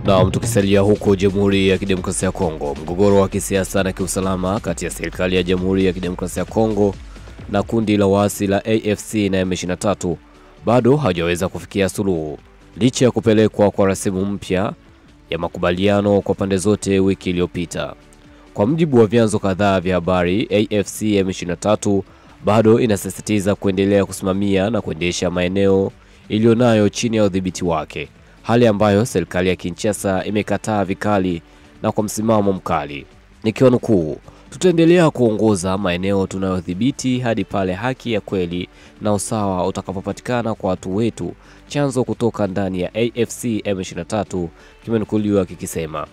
Na tukisalia huko Jamhuri ya Kidemokrasia ya Kongo, mgogoro wa kisiasa na kiusalama kati ya serikali ya Jamhuri ya Kidemokrasia ya Kongo na kundi la waasi la AFC na M23 bado hajaweza kufikia suluhu licha ya kupelekwa kwa rasimu mpya ya makubaliano kwa pande zote wiki iliyopita. Kwa mujibu wa vyanzo kadhaa vya habari, AFC M23 bado inasisitiza kuendelea kusimamia na kuendesha maeneo iliyonayo chini ya udhibiti wake, hali ambayo serikali ya Kinshasa imekataa vikali na kwa msimamo mkali. Nikinukuu, tutaendelea kuongoza maeneo tunayodhibiti hadi pale haki ya kweli na usawa utakapopatikana kwa watu wetu, chanzo kutoka ndani ya AFC M23 kimenukuliwa kikisema.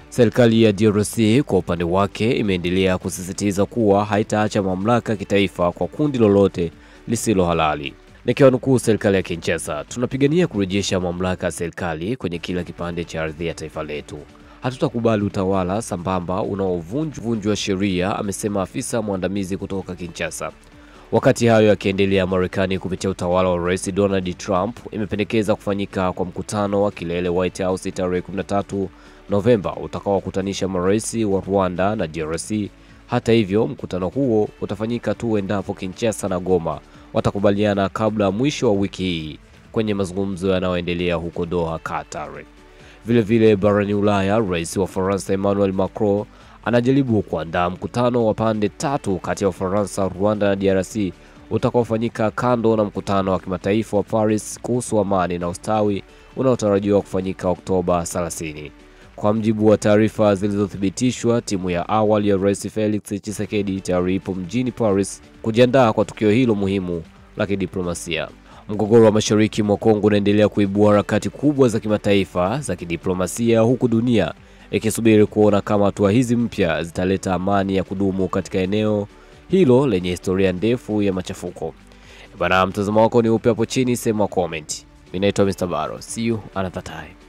Serikali ya DRC kwa upande wake imeendelea kusisitiza kuwa haitaacha mamlaka kitaifa kwa kundi lolote lisilo halali. Nikinukuu serikali ya Kinshasa, tunapigania kurejesha mamlaka ya serikali kwenye kila kipande cha ardhi ya taifa letu. Hatutakubali utawala sambamba unaovunjwa sheria, amesema afisa mwandamizi kutoka Kinshasa. Wakati hayo yakiendelea, Marekani kupitia utawala wa Rais Donald Trump imependekeza kufanyika kwa mkutano wa kilele White House tarehe 13 Novemba utakaokutanisha marais wa Rwanda na DRC. Hata hivyo, mkutano huo utafanyika tu endapo Kinshasa na Goma watakubaliana kabla mwisho wa wiki hii kwenye mazungumzo yanayoendelea huko Doha, Qatar. Vile barani Ulaya, Rais wa Faransa Emmanuel Macron anajaribu kuandaa mkutano wa pande tatu kati ya Ufaransa, Rwanda na DRC utakaofanyika kando na mkutano wa kimataifa wa Paris kuhusu amani na ustawi unaotarajiwa kufanyika Oktoba 30. Kwa mjibu wa taarifa zilizothibitishwa, timu ya awali ya Rais Felix Tshisekedi tayari ipo mjini Paris kujiandaa kwa tukio hilo muhimu la kidiplomasia. Mgogoro wa mashariki mwa Kongo unaendelea kuibua harakati kubwa za kimataifa za kidiplomasia, huku dunia ikisubiri kuona kama hatua hizi mpya zitaleta amani ya kudumu katika eneo hilo lenye historia ndefu ya machafuko. Bana, mtazamo wako ni upi hapo chini? Sema comment. Mimi naitwa Mr. Baro. See you another time.